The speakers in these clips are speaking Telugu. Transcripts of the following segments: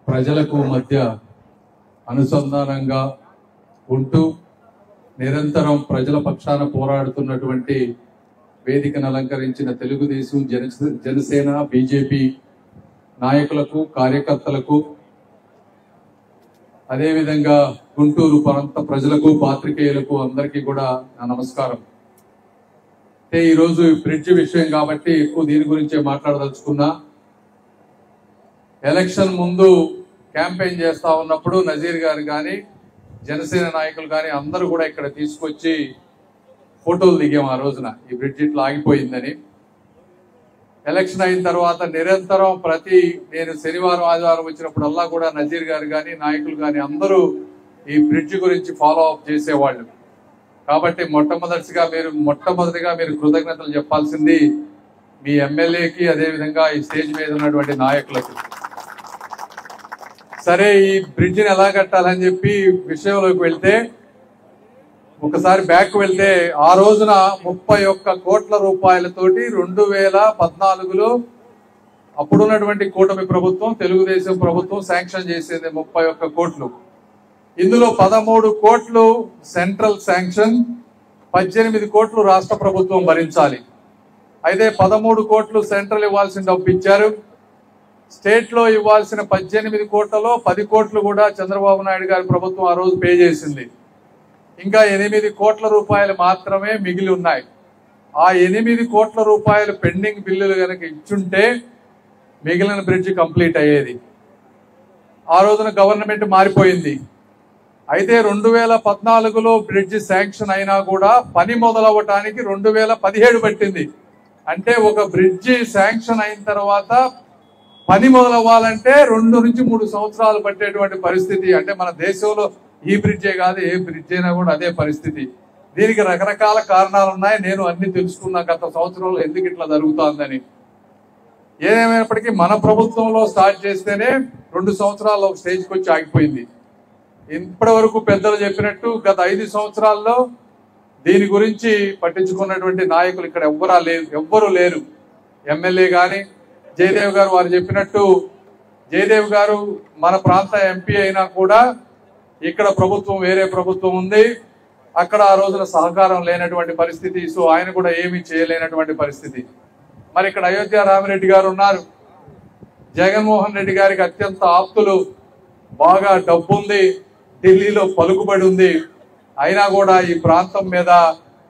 ప్రజలకు మధ్య అనుసంధానంగా ఉంటూ నిరంతరం ప్రజల పక్షాన పోరాడుతున్నటువంటి వేదికను అలంకరించిన తెలుగుదేశం జనసేన బీజేపీ నాయకులకు కార్యకర్తలకు అదేవిధంగా గుంటూరు ప్రాంత ప్రజలకు పాత్రికేయులకు అందరికీ కూడా నా నమస్కారం. అంటే ఈరోజు బ్రిడ్జ్ విషయం కాబట్టి ఎక్కువ దీని గురించే మాట్లాడదలుచుకున్నా. ఎలక్షన్ ముందు క్యాంపెయిన్ చేస్తా ఉన్నప్పుడు నజీర్ గారు కానీ జనసేన నాయకులు కానీ అందరూ కూడా ఇక్కడ తీసుకొచ్చి ఫోటోలు దిగాం. ఆ రోజున ఈ బ్రిడ్జ్ ఇట్లా ఆగిపోయిందని. ఎలక్షన్ అయిన తర్వాత నిరంతరం నేను శనివారం ఆదివారం వచ్చినప్పుడల్లా కూడా నజీర్ గారు కానీ నాయకులు కానీ అందరూ ఈ బ్రిడ్జ్ గురించి ఫాలో అప్ చేసేవాళ్ళు. కాబట్టి మొట్టమొదటిగా మీరు కృతజ్ఞతలు చెప్పాల్సింది మీ ఎమ్మెల్యేకి, అదేవిధంగా ఈ స్టేజ్ మీద ఉన్నటువంటి నాయకులకు. సరే, ఈ బ్రిడ్జిని ఎలా కట్టాలని చెప్పి విషయంలోకి వెళ్తే, ఒకసారి బ్యాక్ వెళ్తే ఆ రోజున 31 కోట్ల రూపాయలతోటి 2014లో అప్పుడున్నటువంటి కూటమి ప్రభుత్వం తెలుగుదేశం ప్రభుత్వం శాంక్షన్ చేసేది 31 కోట్లు. ఇందులో 13 కోట్లు సెంట్రల్ శాంక్షన్, 18 కోట్లు రాష్ట్ర ప్రభుత్వం భరించాలి. అయితే 13 కోట్లు సెంట్రల్ ఇవ్వాల్సిన డబ్బు ఇచ్చారు. స్టేట్ లో ఇవ్వాల్సిన 18 కోట్లలో 10 కోట్లు కూడా చంద్రబాబు నాయుడు గారి ప్రభుత్వం ఆ రోజు పే చేసింది. ఇంకా 8 కోట్ల రూపాయలు మాత్రమే మిగిలి ఉన్నాయి. ఆ 8 కోట్ల రూపాయలు పెండింగ్ బిల్లులు కనుక ఇచ్చుంటే మిగిలిన బ్రిడ్జ్ కంప్లీట్ అయ్యేది. ఆ రోజున గవర్నమెంట్ మారిపోయింది. అయితే 2014లో బ్రిడ్జ్ శాంక్షన్ అయినా కూడా పని మొదలవ్వటానికి 2017 పట్టింది. అంటే ఒక బ్రిడ్జి శాంక్షన్ అయిన తర్వాత పని మొదలవ్వాలంటే 2 నుంచి 3 సంవత్సరాలు పట్టేటువంటి పరిస్థితి. అంటే మన దేశంలో ఈ బ్రిడ్జే కాదు, ఏ బ్రిడ్జ్ అయినా కూడా అదే పరిస్థితి. దీనికి రకరకాల కారణాలు ఉన్నాయి. నేను అన్ని తెలుసుకున్నా గత సంవత్సరంలో ఎందుకు ఇట్లా జరుగుతుందని. ఏదేమైనప్పటికీ మన ప్రభుత్వంలో స్టార్ట్ చేస్తేనే 2 సంవత్సరాల్లో ఒక స్టేజ్కి వచ్చి ఆగిపోయింది. ఇప్పటి వరకు పెద్దలు చెప్పినట్టు గత 5 సంవత్సరాల్లో దీని గురించి పట్టించుకున్నటువంటి నాయకులు ఇక్కడ ఎవ్వరూ లేరు. ఎమ్మెల్యే కానీ జయదేవ్ గారు వారు చెప్పినట్టు, జయదేవ్ గారు మన ప్రాంత ఎంపీ అయినా కూడా ఇక్కడ ప్రభుత్వం వేరే ప్రభుత్వం ఉంది. అక్కడ ఆ రోజున సహకారం లేనటువంటి పరిస్థితి. సో ఆయన కూడా ఏమీ చేయలేనటువంటి పరిస్థితి. మరి ఇక్కడ అయోధ్య రామిరెడ్డి గారు ఉన్నారు. జగన్మోహన్ రెడ్డి గారికి అత్యంత ఆప్తులు, బాగా డబ్బు ఉంది, ఢిల్లీలో పలుకుబడి ఉంది. అయినా కూడా ఈ ప్రాంతం మీద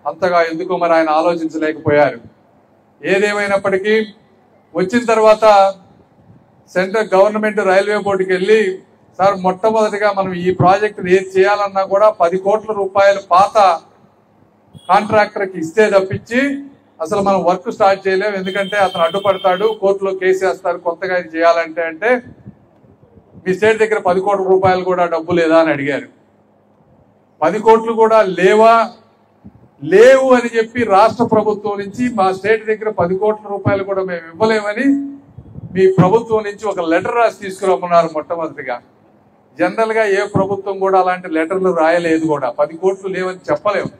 అంతగా ఎందుకో మరి ఆయన ఆలోచించలేకపోయారు. ఏదేమైనప్పటికీ వచ్చిన తర్వాత సెంట్రల్ గవర్నమెంట్ రైల్వే బోర్డుకి వెళ్ళి, సార్ మొట్టమొదటిగా మనం ఈ ప్రాజెక్టు ఏది చేయాలన్నా కూడా 10 కోట్ల రూపాయలు పాత కాంట్రాక్టర్కి ఇస్తే తప్పించి అసలు మనం వర్క్ స్టార్ట్ చేయలేము, ఎందుకంటే అతను అడ్డుపడతాడు, కోర్టులో కేసు వేస్తారు కొత్తగా ఇది చేయాలంటే. అంటే మీ స్టేట్ దగ్గర 10 కోట్ల రూపాయలు కూడా డబ్బు లేదా అని అడిగారు. 10 కోట్లు కూడా లేవు అని చెప్పి రాష్ట్ర ప్రభుత్వం నుంచి మా స్టేట్ దగ్గర 10 కోట్ల రూపాయలు కూడా మేము ఇవ్వలేమని మీ ప్రభుత్వం నుంచి ఒక లెటర్ రాసి తీసుకురమ్మన్నారు మొట్టమొదటిగా. జనరల్ గా ఏ ప్రభుత్వం కూడా అలాంటి లెటర్లు రాయలేదు కూడా, 10 కోట్లు లేవని చెప్పలేము.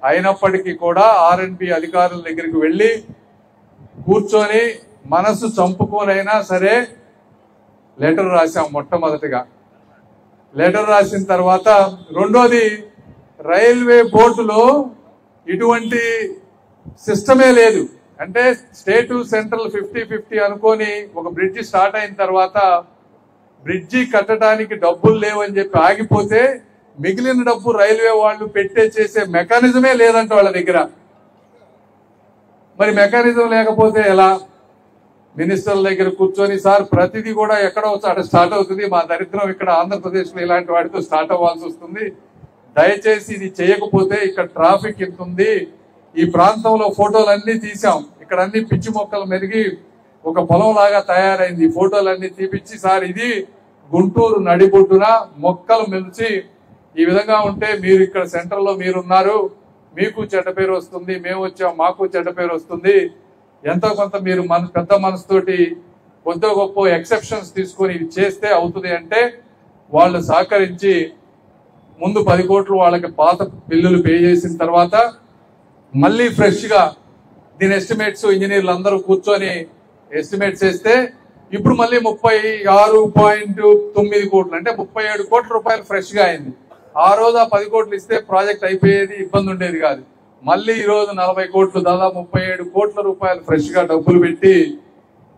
అయినప్పటికీ కూడా ఆర్ఎండ్బి అధికారుల దగ్గరికి వెళ్ళి కూర్చొని మనసు చంపుకోనైనా సరే లెటర్ రాశాం మొట్టమొదటిగా. లెటర్ రాసిన తర్వాత రెండోది, రైల్వే బోర్డులో ఇటువంటి సిస్టమే లేదు. అంటే స్టేటు సెంట్రల్ 50-50 అనుకొని ఒక బ్రిడ్జి స్టార్ట్ అయిన తర్వాత బ్రిడ్జి కట్టడానికి డబ్బులు లేవని చెప్పి ఆగిపోతే మిగిలిన డబ్బు రైల్వే వాళ్ళు చేసే మెకానిజమే లేదంట వాళ్ళ దగ్గర. మరి మెకానిజం లేకపోతే ఎలా? మినిస్టర్ల దగ్గర కూర్చొని, సార్ ప్రతిదీ కూడా ఎక్కడో అక్కడ స్టార్ట్ అవుతుంది, మా దరిద్రం ఇక్కడ ఆంధ్రప్రదేశ్లో ఇలాంటి వాటితో స్టార్ట్ అవ్వాల్సి వస్తుంది, దయచేసి ఇది చేయకపోతే ఇక్కడ ట్రాఫిక్ ఎంత ఉంది, ఈ ప్రాంతంలో ఫోటోలన్నీ తీసాం, ఇక్కడ అన్ని పిచ్చి మొక్కలు మెరిగి ఒక పొలం లాగా తయారైంది, ఫోటోలన్నీ తీపిచ్చి, సార్ ఇది గుంటూరు నడిబొడ్డున మొక్కలు మెలిచి ఈ విధంగా ఉంటే మీరు ఇక్కడ సెంటర్ లో మీరున్నారు, మీకు చెడ్డ పేరు వస్తుంది, మేము వచ్చాం మాకు చెడ్డ పేరు వస్తుంది, ఎంతో కొంత మీరు పెద్ద మనసుతోటి కొద్ది గొప్ప ఎక్సెప్షన్స్ తీసుకొని ఇది చేస్తే అవుతుంది అంటే వాళ్ళు సహకరించి ముందు 10 కోట్లు వాళ్ళకి పాత బిల్లులు పే చేసిన తర్వాత మళ్ళీ ఫ్రెష్ గా దీని ఎస్టిమేట్స్ ఇంజనీర్లు అందరూ కూర్చొని ఎస్టిమేట్స్ వేస్తే ఇప్పుడు మళ్ళీ 36.9 కోట్లు అంటే 37 కోట్ల రూపాయలు ఫ్రెష్ గా అయింది. ఆ రోజు ఆ 10 కోట్లు ఇస్తే ప్రాజెక్ట్ అయిపోయేది, ఇబ్బంది ఉండేది కాదు. మళ్ళీ ఈ రోజు 40 కోట్లు, దాదాపు 37 కోట్ల రూపాయలు ఫ్రెష్ గా డబ్బులు పెట్టి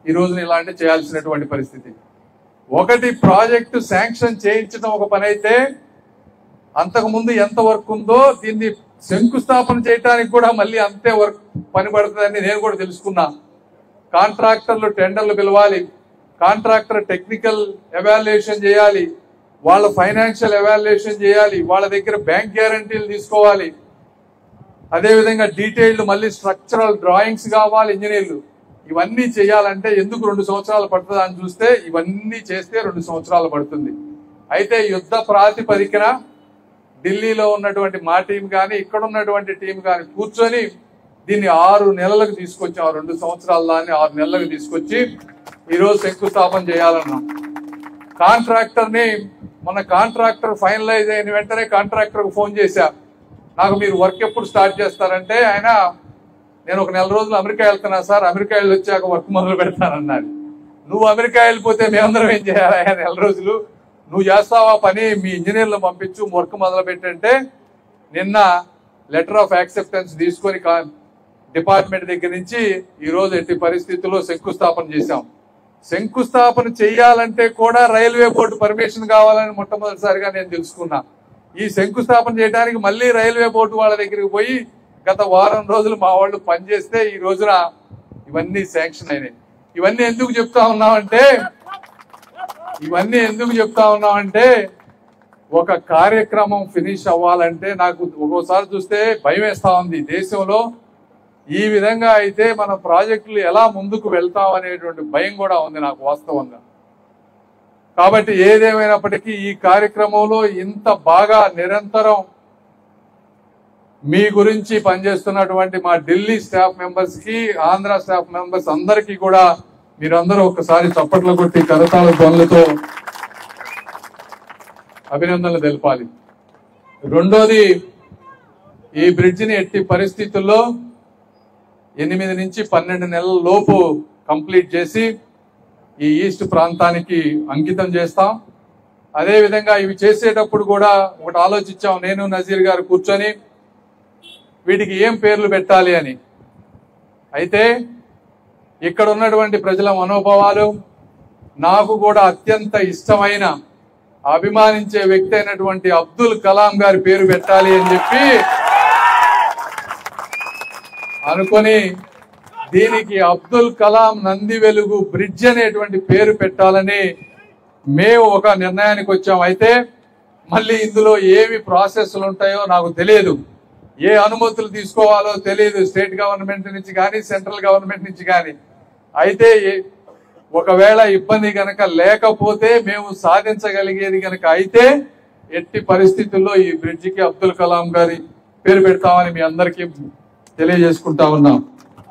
ఈ రోజున ఇలాంటి చేయాల్సినటువంటి పరిస్థితి. ఒకటి ప్రాజెక్టు శాంక్షన్ చేయించడం ఒక పని అయితే, అంతకు ముందు ఎంత వర్క్ ఉందో దీన్ని శంకుస్థాపన చేయడానికి కూడా మళ్ళీ అంతే వర్క్ పని పడుతుందని నేను కూడా తెలుసుకున్నా. కాంట్రాక్టర్లు టెండర్లు పిలవాలి, కాంట్రాక్టర్ టెక్నికల్ ఎవాల్యుయేషన్ చేయాలి, వాళ్ళ ఫైనాన్షియల్ ఎవాల్యుయేషన్ చేయాలి, వాళ్ళ దగ్గర బ్యాంక్ గ్యారంటీలు తీసుకోవాలి, అదేవిధంగా డీటెయిల్డ్ మళ్ళీ స్ట్రక్చరల్ డ్రాయింగ్స్ కావాలి ఇంజనీర్లు. ఇవన్నీ చేయాలంటే ఎందుకు 2 సంవత్సరాలు పడుతుంది అని చూస్తే ఇవన్నీ చేస్తే 2 సంవత్సరాలు పడుతుంది. అయితే యుద్ధ ప్రాతిపదికన ఢిల్లీలో ఉన్నటువంటి మా టీం కానీ ఇక్కడ ఉన్నటువంటి టీం కానీ కూర్చొని దీన్ని 6 నెలలకు తీసుకొచ్చాం. 2 సంవత్సరాల దాన్ని 6 నెలలకు తీసుకొచ్చి ఈరోజు శంకుస్థాపన చేయాలన్నాం. కాంట్రాక్టర్ని మన కాంట్రాక్టర్ ఫైనలైజ్ అయిన వెంటనే కాంట్రాక్టర్కి ఫోన్ చేశా, నాకు మీరు వర్క్ ఎప్పుడు స్టార్ట్ చేస్తారంటే ఆయన నేను ఒక 4 రోజులు అమెరికా వెళ్తున్నా సార్, అమెరికా వెళ్ళి వచ్చాక వర్క్ మొదలు పెడతానన్నాడు. నువ్వు అమెరికా వెళ్ళిపోతే మేమందరం ఏం చేయాలి? 4 రోజులు నువ్వు చేస్తావా పని, మీ ఇంజనీర్లు పంపించు వర్క్ మొదలు పెట్టంటే నిన్న లెటర్ ఆఫ్ యాక్సెప్టెన్స్ తీసుకొని డిపార్ట్మెంట్ దగ్గర నుంచి ఈ రోజు ఎట్టి పరిస్థితుల్లో శంకుస్థాపన చేశాం. శంకుస్థాపన చేయాలంటే కూడా రైల్వే బోర్డు పర్మిషన్ కావాలని మొట్టమొదటిసారిగా నేను తెలుసుకున్నా. ఈ శంకుస్థాపన చేయడానికి మళ్ళీ రైల్వే బోర్డు వాళ్ళ దగ్గరికి పోయి గత వారం రోజులు మా వాళ్ళు పనిచేస్తే ఈ రోజున ఇవన్నీ శాంక్షన్ అయినాయి. ఇవన్నీ ఎందుకు చెప్తా ఉన్నామంటే ఒక కార్యక్రమం ఫినిష్ అవ్వాలంటే నాకు ఒక్కోసారి చూస్తే భయం వేస్తా ఉంది. దేశంలో ఈ విధంగా అయితే మన ప్రాజెక్టులు ఎలా ముందుకు వెళ్తాం అనేటువంటి భయం కూడా ఉంది నాకు వాస్తవంగా. కాబట్టి ఏదేమైనప్పటికీ ఈ కార్యక్రమంలో ఇంత బాగా నిరంతరం మీ గురించి పనిచేస్తున్నటువంటి మా ఢిల్లీ స్టాఫ్ మెంబర్స్ కి, ఆంధ్ర స్టాఫ్ మెంబర్స్ అందరికీ కూడా మీరందరూ ఒక్కసారి చప్పట్లు కొట్టి కరతాళ ధ్వనులతో అభినందనలు తెలపాలి. రెండోది, ఈ బ్రిడ్జిని ఎట్టి పరిస్థితుల్లో 8 నుంచి 12 నెలల లోపు కంప్లీట్ చేసి ఈ ఈస్ట్ ప్రాంతానికి అంకితం చేస్తాం. అదేవిధంగా ఇవి చేసేటప్పుడు కూడా ఒకటి ఆలోచించాం, నేను నజీర్ గారు కూర్చొని వీటికి ఏం పేర్లు పెట్టాలి అని. అయితే ఇక్కడ ఉన్నటువంటి ప్రజల మనోభావాలు, నాకు కూడా అత్యంత ఇష్టమైన అభిమానించే వ్యక్తి అయినటువంటి అబ్దుల్ కలాం గారి పేరు పెట్టాలి అని చెప్పి అనుకొని దీనికి అబ్దుల్ కలాం నంది వెలుగు బ్రిడ్జ్ అనేటువంటి పేరు పెట్టాలని మేము ఒక నిర్ణయానికి వచ్చాం. అయితే మళ్ళీ ఇందులో ఏమి ప్రాసెస్లు ఉంటాయో నాకు తెలియదు, ఏ అనుమతులు తీసుకోవాలో తెలియదు, స్టేట్ గవర్నమెంట్ నుంచి కానీ సెంట్రల్ గవర్నమెంట్ నుంచి కానీ. అయితే ఒకవేళ ఇబ్బంది గనక లేకపోతే, మేము సాధించగలిగేది గనక అయితే ఎట్టి పరిస్థితుల్లో ఈ బ్రిడ్జికి అబ్దుల్ కలాం గారి పేరు పెడతామని మీ అందరికీ తెలియజేసుకుంటా ఉన్నాం.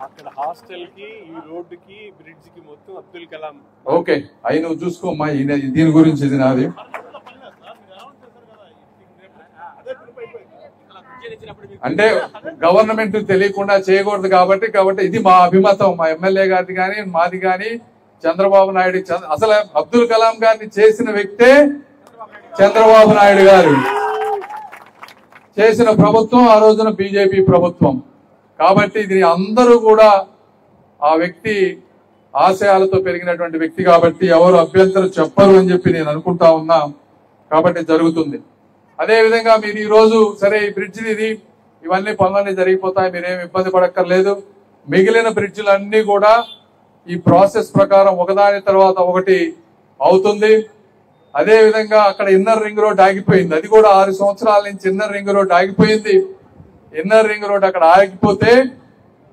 అక్కడ హాస్టల్ కి, ఈ రోడ్డు కి, బ్రిడ్జ్ కి మొత్తం అబ్దుల్ కలాం. ఓకే, అవి నువ్వు చూసుకోమ్మా, దీని గురించి ఇది నాది. అంటే గవర్నమెంట్ తెలియకుండా చేయకూడదు కాబట్టి ఇది మా అభిమతం, మా ఎమ్మెల్యే గారిది కానీ మాది కానీ, చంద్రబాబు నాయుడు. అసలు అబ్దుల్ కలాం గారిని చేసిన వ్యక్తే చంద్రబాబు నాయుడు గారు, చేసిన ప్రభుత్వం ఆ రోజున బీజేపీ ప్రభుత్వం. కాబట్టి ఇది అందరూ కూడా ఆ వ్యక్తి ఆశయాలతో పెరిగినటువంటి వ్యక్తి కాబట్టి ఎవరు అభ్యంతరం చెప్పరు అని చెప్పి నేను అనుకుంటా ఉన్నా. కాబట్టి జరుగుతుంది. అదేవిధంగా మీరు ఈ రోజు సరే ఈ బ్రిడ్జిని ఇవన్నీ పనులన్నీ జరిగిపోతాయి, మీరేమి ఇబ్బంది పడక్కర్లేదు. మిగిలిన బ్రిడ్జిలన్నీ కూడా ఈ ప్రాసెస్ ప్రకారం ఒకదాని తర్వాత ఒకటి అవుతుంది. అదేవిధంగా అక్కడ ఇన్నర్ రింగ్ రోడ్ ఆగిపోయింది, అది కూడా 6 సంవత్సరాల నుంచి ఇన్నర్ రింగ్ రోడ్ ఆగిపోయింది. ఇన్నర్ రింగ్ రోడ్ అక్కడ ఆగిపోతే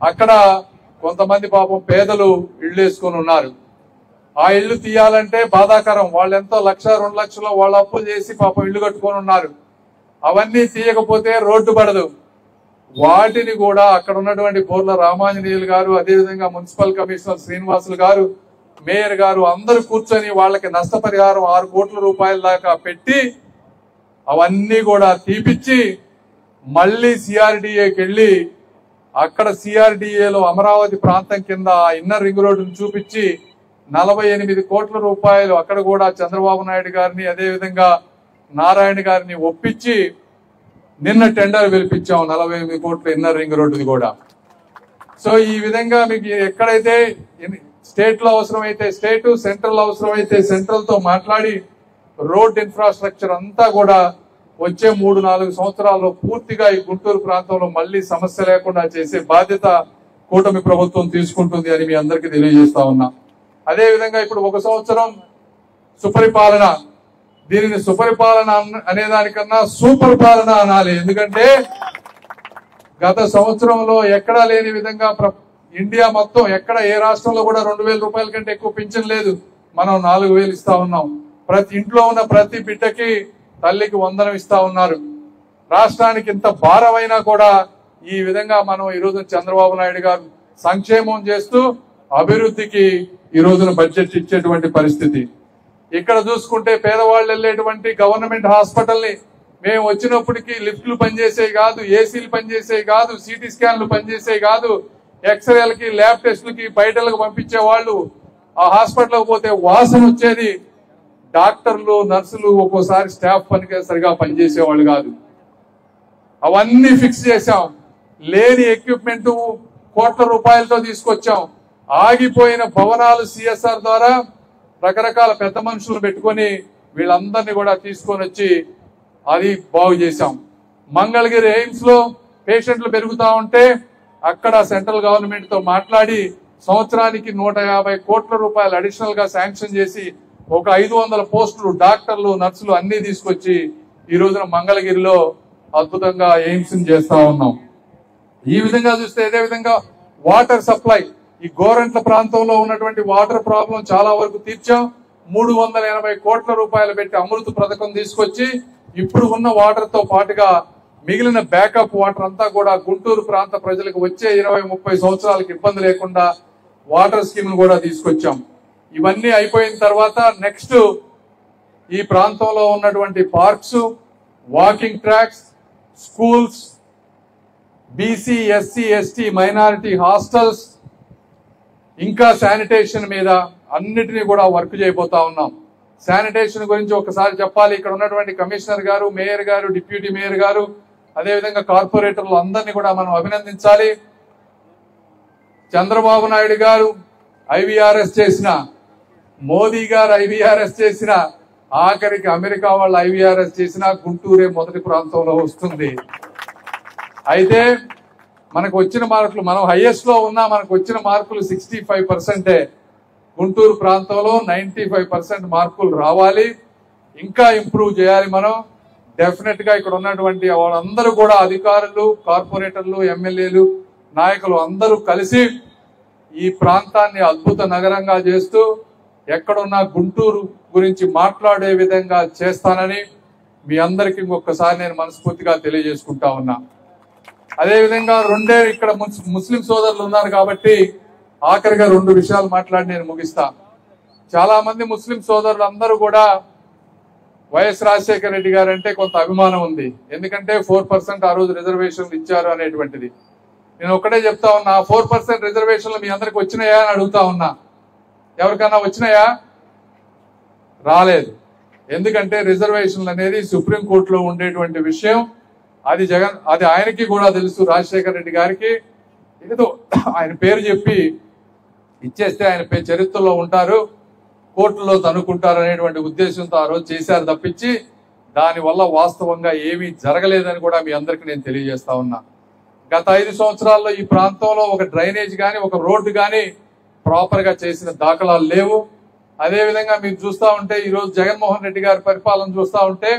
అక్కడ కొంతమంది పాపం పేదలు ఇళ్ళు వేసుకొని ఉన్నారు. ఆ ఇళ్లు తీయాలంటే బాధాకరం. వాళ్ళు ఎంతో 1,00,000, 2 లక్షలు వాళ్ళ అప్పులు చేసి పాపం ఇళ్లు కట్టుకొని ఉన్నారు. అవన్నీ తీయకపోతే రోడ్డు పడదు. వాటిని కూడా అక్కడ ఉన్నటువంటి బోర్ల రామాంజనేయులు గారు, అదేవిధంగా మున్సిపల్ కమిషనర్ శ్రీనివాసులు గారు, మేయర్ గారు అందరూ కూర్చొని వాళ్ళకి నష్టపరిహారం 6 కోట్ల రూపాయల దాకా పెట్టి అవన్నీ కూడా తీపిచ్చి మళ్ళీ సిఆర్డిఏకి వెళ్ళి అక్కడ సిఆర్డిఏలో అమరావతి ప్రాంతం కింద ఇన్నర్ రింగ్ రోడ్డును చూపించి 48 కోట్ల రూపాయలు అక్కడ కూడా చంద్రబాబు నాయుడు గారిని అదేవిధంగా నారాయణ గారిని ఒప్పించి నిన్న టెండర్ పిలిపించాం 48 కోట్ల ఇన్నర్ రింగ్ రోడ్డుది కూడా. సో ఈ విధంగా మీకు ఎక్కడైతే స్టేట్ లో అవసరమైతే స్టేట్, సెంట్రల్ అవసరమైతే సెంట్రల్ తో మాట్లాడి రోడ్ ఇన్ఫ్రాస్ట్రక్చర్ అంతా కూడా వచ్చే 3-4 సంవత్సరాల్లో పూర్తిగా ఈ గుంటూరు ప్రాంతంలో మళ్ళీ సమస్య లేకుండా చేసే బాధ్యత కూటమి ప్రభుత్వం తీసుకుంటుంది అని మీ అందరికీ తెలియజేస్తా ఉన్నా. అదే విధంగా ఇప్పుడు 1 సంవత్సరం సుపరిపాలన, దీనిని సుపరిపాలన అనేదానికన్నా సూపర్ పాలన అనాలి. ఎందుకంటే గత సంవత్సరంలో ఎక్కడా లేని విధంగా ఇండియా మొత్తం ఎక్కడ ఏ రాష్ట్రంలో కూడా 2000 రూపాయల కంటే ఎక్కువ పింఛన్ లేదు. మనం 4000 ఇస్తా ఉన్నాం. ప్రతి ఇంట్లో ఉన్న ప్రతి బిడ్డకి తల్లికి వందనం ఇస్తా ఉన్నారు. రాష్ట్రానికి ఇంత భారమైనా కూడా ఈ విధంగా మనం ఈ రోజు చంద్రబాబు నాయుడు గారు సంక్షేమం చేస్తూ అభివృద్ధికి ఈ రోజున బడ్జెట్ ఇచ్చేటువంటి పరిస్థితి. ఇక్కడ చూసుకుంటే పేదవాళ్ళు వెళ్ళేటువంటి గవర్నమెంట్ హాస్పిటల్ ని మేము వచ్చినప్పటికీ లిఫ్ట్లు పనిచేసేవి కాదు, ఏసీలు పనిచేసేవి కాదు, సిటీ స్కాన్లు పనిచేసేవి కాదు, ఎక్స్రేలకి ల్యాబ్ టెస్టులకి బయటలకు పంపించే వాళ్ళు. ఆ హాస్పిటల్కి పోతే వాసన వచ్చేది. డాక్టర్లు, నర్సులు ఒక్కోసారి స్టాఫ్ పనికి సరిగా పనిచేసేవాళ్ళు కాదు. అవన్నీ ఫిక్స్ చేశాం. లేని ఎక్విప్మెంట్ కోట్ల రూపాయలతో తీసుకొచ్చాం. ఆగిపోయిన భవనాలు సిఎస్ఆర్ ద్వారా రకరకాల పెద్ద మనుషులు పెట్టుకొని వీళ్ళందరినీ కూడా తీసుకొని వచ్చి అది బాగు చేశాం. మంగళగిరి ఎయిమ్స్ లో పేషెంట్లు పెరుగుతా ఉంటే అక్కడ సెంట్రల్ గవర్నమెంట్ తో మాట్లాడి సంవత్సరానికి 150 కోట్ల రూపాయలు అడిషనల్ గా శాంక్షన్ చేసి ఒక 500 పోస్టులు డాక్టర్లు, నర్సులు అన్ని తీసుకొచ్చి ఈ రోజున మంగళగిరిలో అద్భుతంగా ఎయిమ్స్ చేస్తా ఉన్నాం. ఈ విధంగా చూస్తే అదే విధంగా వాటర్ సప్లై, ఈ గోరంట్ల ప్రాంతంలో ఉన్నటువంటి వాటర్ ప్రాబ్లం చాలా వరకు తీర్చాం. 380 కోట్ల రూపాయలు పెట్టి అమృత పథకం తీసుకొచ్చి ఇప్పుడు ఉన్న వాటర్ తో పాటుగా మిగిలిన బ్యాకప్ వాటర్ అంతా కూడా గుంటూరు ప్రాంత ప్రజలకు వచ్చే 20-30 సంవత్సరాలకు ఇబ్బంది లేకుండా వాటర్ స్కీమ్ కూడా తీసుకొచ్చాం. ఇవన్నీ అయిపోయిన తర్వాత నెక్స్ట్ ఈ ప్రాంతంలో ఉన్నటువంటి parks, walking tracks, schools, BC, SC, ST, minority hostels, ఇంకా శానిటేషన్ మీద అన్నిటినీ కూడా వర్క్ చేయబోతా ఉన్నాం. శానిటేషన్ గురించి ఒకసారి చెప్పాలి. ఇక్కడ ఉన్నటువంటి కమిషనర్ గారు, మేయర్ గారు, డిప్యూటీ మేయర్ గారు, అదేవిధంగా కార్పొరేటర్లు అందరినీ కూడా మనం అభినందించాలి. చంద్రబాబు నాయుడు గారు ఐవీఆర్ఎస్ చేసిన, మోదీ గారు ఐవీఆర్ఎస్ చేసిన, ఆఖరికి అమెరికా వాళ్ళు ఐవీఆర్ఎస్ చేసిన గుంటూరే మొదటి ప్రాంతంలో వస్తుంది. అయితే మనకు వచ్చిన మార్కులు, మనం హైయెస్ట్ లో ఉన్నా మనకు వచ్చిన మార్కులు 65%. గుంటూరు ప్రాంతంలో 95% మార్కులు రావాలి. ఇంకా ఇంప్రూవ్ చేయాలి మనం. డెఫినెట్ గా ఇక్కడ ఉన్నటువంటి వాళ్ళందరూ కూడా అధికారులు, కార్పొరేటర్లు, ఎమ్మెల్యేలు, నాయకులు అందరూ కలిసి ఈ ప్రాంతాన్ని అద్భుత నగరంగా చేస్తూ ఎక్కడున్నా గుంటూరు గురించి మాట్లాడే విధంగా చేస్తానని మీ అందరికీ ఇంకొకసారి నేను మనస్ఫూర్తిగా తెలియజేసుకుంటా ఉన్నా. అదేవిధంగా ఇక్కడ ముస్లిం సోదరులు ఉన్నారు కాబట్టి ఆఖరిగా 2 విషయాలు మాట్లాడి నేను ముగిస్తా. చాలా మంది ముస్లిం సోదరులు అందరూ కూడా వైఎస్ రాజశేఖర రెడ్డి గారు అంటే కొంత అభిమానం ఉంది. ఎందుకంటే 4% ఆ రోజు రిజర్వేషన్లు ఇచ్చారు అనేటువంటిది. నేను ఒకటే చెప్తా ఉన్నా, 4% రిజర్వేషన్లు మీ అందరికి వచ్చినాయా అని అడుగుతా ఉన్నా. ఎవరికన్నా వచ్చినాయా? రాలేదు. ఎందుకంటే రిజర్వేషన్లు అనేది సుప్రీంకోర్టులో ఉండేటువంటి విషయం. అది ఆయనకి కూడా తెలుసు, రాజశేఖర రెడ్డి గారికి. ఏదో ఆయన పేరు చెప్పి ఇచ్చేస్తే ఆయన చరిత్రలో ఉంటారు, కోర్టులో తనుకుంటారు అనేటువంటి ఉద్దేశంతో ఆ రోజు చేశారు తప్పించి దానివల్ల వాస్తవంగా ఏమీ జరగలేదని కూడా మీ అందరికి నేను తెలియజేస్తా ఉన్నా. గత 5 సంవత్సరాల్లో ఈ ప్రాంతంలో ఒక డ్రైనేజ్ కానీ, ఒక రోడ్డు కానీ ప్రాపర్ గా చేసిన దాఖలాలు లేవు. అదేవిధంగా మీరు చూస్తా ఉంటే ఈ రోజు జగన్మోహన్ రెడ్డి గారి పరిపాలన చూస్తా ఉంటే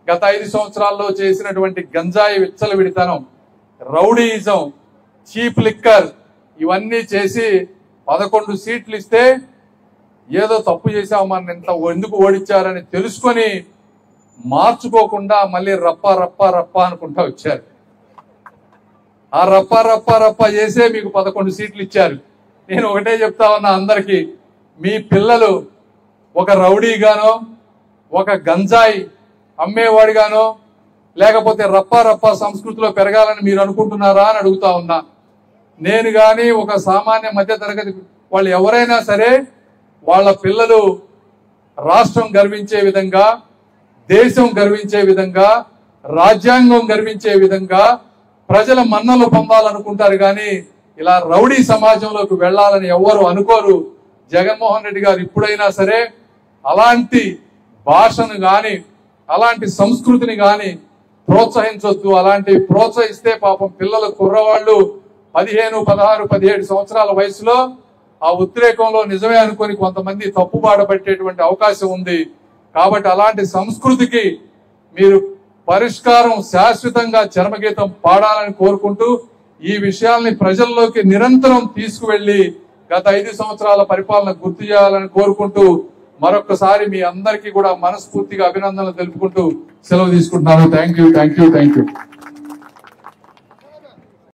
గత 5 సంవత్సరాల్లో చేసినటువంటి గంజాయి విచ్చలవిడితనం, రౌడీయిజం, చీప్ లిక్కర్ ఇవన్నీ చేసి 11 సీట్లు ఇస్తే ఏదో తప్పు చేసావు, మన ఎంత ఎందుకు ఓడించారని తెలుసుకొని మార్చుకోకుండా మళ్ళీ రప్ప రప్ప రప్ప అనుకుంటా వచ్చారు. ఆ రప్ప రప్ప రప్ప చేసే మీకు 11 సీట్లు ఇచ్చారు. నేను ఒకటే చెప్తా ఉన్నా అందరికీ, మీ పిల్లలు ఒక రౌడీగానో, ఒక గంజాయి అమ్మేవాడిగానో, లేకపోతే రప్ప రప్ప సంస్కృతిలో పెరగాలని మీరు అనుకుంటున్నారా అని అడుగుతా ఉన్నా. నేను గాని ఒక సామాన్య మధ్య తరగతి వాళ్ళు ఎవరైనా సరే వాళ్ళ పిల్లలు రాష్ట్రం గర్వించే విధంగా, దేశం గర్వించే విధంగా, రాజ్యాంగం గర్వించే విధంగా ప్రజల మన్నలు పొందాలనుకుంటారు కానీ ఇలా రౌడీ సమాజంలోకి వెళ్లాలని ఎవ్వరు అనుకోరు. జగన్మోహన్ రెడ్డి గారు ఇప్పుడైనా సరే అలాంటి భాషను గాని అలాంటి సంస్కృతిని గాని ప్రోత్సహించొద్దు. అలాంటి ప్రోత్సహిస్తే పాపం పిల్లల కుర్రవాళ్ళు 15, 16, 17 సంవత్సరాల వయసులో ఆ ఉద్రేకంలో నిజమే అనుకొని కొంతమంది తప్పుబాట పట్టేటువంటి అవకాశం ఉంది. కాబట్టి అలాంటి సంస్కృతికి మీరు పరిష్కారం శాశ్వతంగా చరమగీతం పాడాలని కోరుకుంటూ ఈ విషయాల్ని ప్రజల్లోకి నిరంతరం తీసుకువెళ్లి గత 5 సంవత్సరాల పరిపాలన గుర్తు చేయాలని కోరుకుంటూ మరొకసారి మీ అందరికీ కూడా మనస్ఫూర్తిగా అభినందనలు తెలుపుకుంటూ సెలవు తీసుకుంటున్నాను. Thank you.